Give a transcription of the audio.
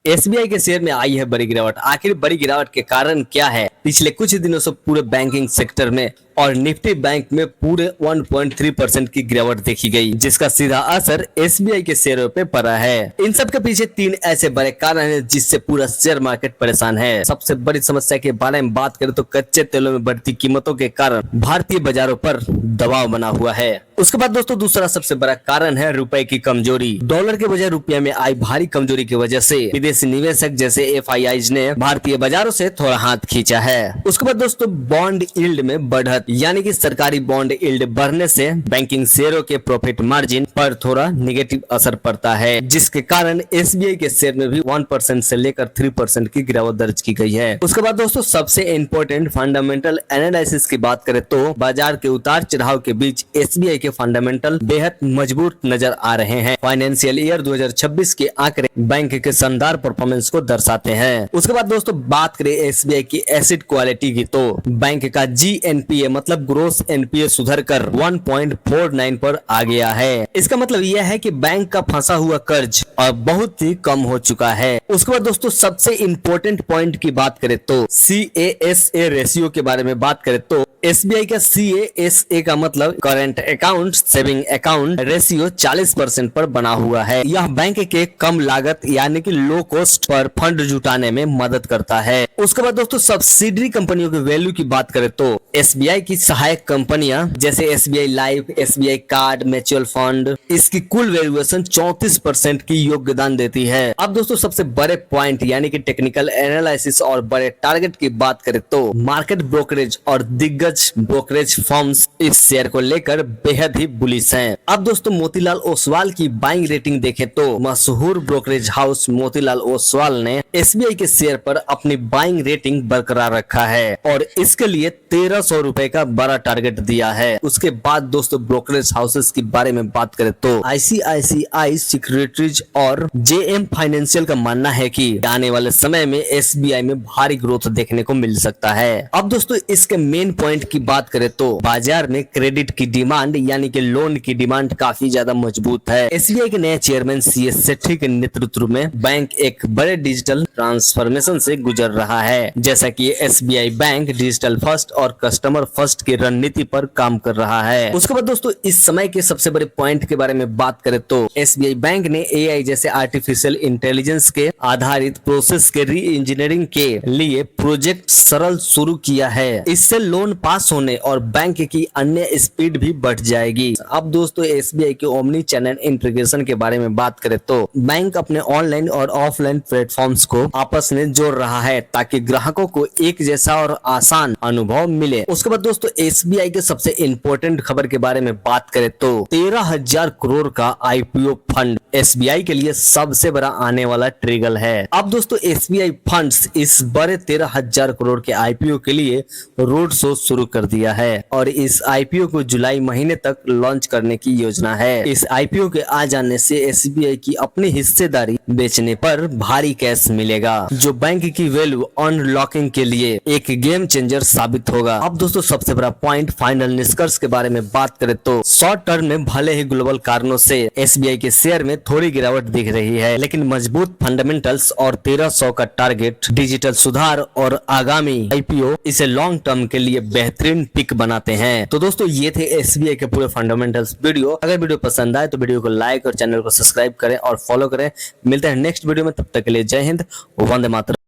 SBI के share में आई है बड़ी गिरावट। आखिर बड़ी गिरावट के कारण क्या है? पिछले कुछ दिनों से पूरे बैंकिंग सेक्टर में और निफ्टी बैंक में पूरे 1.3% की गिरावट देखी गई, जिसका सीधा असर एसबीआई के शेयरों पे पड़ा है। इन सब के पीछे 3 ऐसे बड़े कारण हैं जिससे पूरा शेयर मार्केट परेशान है। सबसे बड़ी समस्या के बारे में बात करें तो कच्चे तेलों में बढ़ती कीमतों के कारण भारतीय बाजारों पर दबाव बना हुआ है। उसके बाद दोस्तों दूसरा सबसे बड़ा कारण है रुपए की कमजोरी। डॉलर के बजाय रुपये में आई भारी कमजोरी की वजह से विदेशी निवेशक जैसे एफआईआईज ने भारतीय बाजारों से थोड़ा हाथ खींचा है। उसके बाद दोस्तों बॉन्ड यील्ड में बढ़त, यानी कि सरकारी बॉन्ड यील्ड बढ़ने से बैंकिंग शेयरों के प्रॉफिट मार्जिन पर थोड़ा निगेटिव असर पड़ता है, जिसके कारण एसबीआई के शेयर में भी 1% से लेकर 3% की गिरावट दर्ज की गई है। उसके बाद दोस्तों सबसे इंपॉर्टेंट फंडामेंटल एनालिसिस की बात करें तो बाजार के उतार चढ़ाव के बीच एसबीआई के फंडामेंटल बेहद मजबूत नजर आ रहे हैं। फाइनेंशियल ईयर 2026 के आंकड़े बैंक के शानदार परफॉर्मेंस को दर्शाते हैं। उसके बाद दोस्तों बात करें एसबीआई की एसेट क्वालिटी की तो बैंक का जीएनपीए मतलब ग्रोस एनपीए सुधरकर 1.49 पर आ गया है। इसका मतलब यह है कि बैंक का फंसा हुआ कर्ज अब बहुत ही कम हो चुका है। उसके बाद दोस्तों सबसे इंपॉर्टेंट पॉइंट की बात करें तो CASA रेशियो के बारे में बात करें तो एसबीआई का CASA का मतलब current account saving account ratio 40% पर बना हुआ है। यह बैंक के कम लागत यानी कि लो कॉस्ट पर फंड जुटाने में मदद करता है। उसके बाद दोस्तों सब्सिडरी कंपनियों के वैल्यू की बात करें तो एसबीआई की सहायक कंपनियां जैसे SBI life, SBI card, mutual fund, इसकी कुल वैल्यूएशन 34% की योगदान देती है। अब दोस्तों सबसे बड़े पॉइंट यानी कि टेक्निकल एनालिसिस और बड़े टारगेट की बात करें तो मार्केट ब्रोकरेज और दिग्गज ब्रोकरेज फर्म्स इस शेयर को लेकर बेहद ही बुलिश हैं। अब दोस्तों मोतीलाल ओसवाल की बाइंग रेटिंग देखें तो मशहूर ब्रोकरेज हाउस मोतीलाल ओसवाल ने एसबीआई के शेयर पर अपनी बाइंग रेटिंग बरकरार रखा है और इसके लिए 1300 रुपए का बड़ा टारगेट दिया है। उसके बाद दोस्तों ब्रोकरेज हाउसेस के बारे में बात करें तो आईसीआईसीआई सिक्योरिटीज और जेएम फाइनेंशियल का मानना है कि आने वाले समय में एसबीआई में भारी ग्रोथ देखने को मिल सकता है। अब दोस्तों इसके मेन पॉइंट की बात करें तो बाजार में क्रेडिट की डिमांड यानी कि लोन की डिमांड काफी ज्यादा मजबूत है। एसबीआई के नए चेयरमैन CS सेठी के नेतृत्व में बैंक एक बड़े डिजिटल ट्रांसफॉर्मेशन से गुजर रहा है, जैसा कि एसबीआई बैंक डिजिटल फर्स्ट और कस्टमर फर्स्ट की रणनीति पर काम कर रहा है। उसके बाद दोस्तों इस समय के सबसे बड़े पॉइंट के बारे में बात करें तो एसबीआई बैंक ने एआई जैसे आर्टिफिशियल इंटेलिजेंस के आधारित प्रोसेस के री इंजीनियरिंग के लिए प्रोजेक्ट सरल शुरू किया है। इससे लोन पास होने और बैंक की अन्य स्पीड भी बढ़ जाएगी। अब दोस्तों एसबीआई के ओमनी चैनल इंटीग्रेशन के बारे में बात करें तो बैंक अपने ऑनलाइन और ऑफलाइन प्लेटफॉर्म्स को आपस में जोड़ रहा है ताकि ग्राहकों को एक जैसा और आसान अनुभव मिले। उसके बाद दोस्तों एसबीआई के सबसे इंपॉर्टेंट खबर के बारे में बात करें तो 13,000 करोड़ का आईपीओ फंड एसबीआई के लिए सबसे बड़ा आने वाला ट्रिगर है। अब दोस्तों एसबीआई फंड्स इस बड़े 13,000 करोड़ के आईपीओ के लिए रोड शो शुरू कर दिया है और इस आईपीओ को जुलाई महीने तक लॉन्च करने की योजना है। इस आईपीओ के आ जाने से एसबीआई की अपनी हिस्सेदारी बेचने पर भारी कैश मिलेगा, जो बैंक की वैल्यू अनलॉकिंग के लिए एक गेम चेंजर साबित होगा। अब दोस्तों सबसे बड़ा पॉइंट फाइनल निष्कर्ष के बारे में बात करें तो शॉर्ट टर्म में भले ही ग्लोबल कारणों से एसबीआई के शेयर में थोड़ी गिरावट दिख रही है, लेकिन मजबूत फंडामेंटल्स और 1300 का टारगेट, डिजिटल सुधार और आगामी आईपीओ इसे लॉन्ग टर्म के लिए बेहतरीन पिक बनाते हैं। तो दोस्तों ये थे एसबीआई के पूरे फंडामेंटल्स वीडियो। अगर वीडियो पसंद आए तो वीडियो को लाइक और चैनल को सब्सक्राइब करें और फॉलो करें। मिलते हैं नेक्स्ट वीडियो में, तब तक के लिए जय हिंद, वंदे मातरम।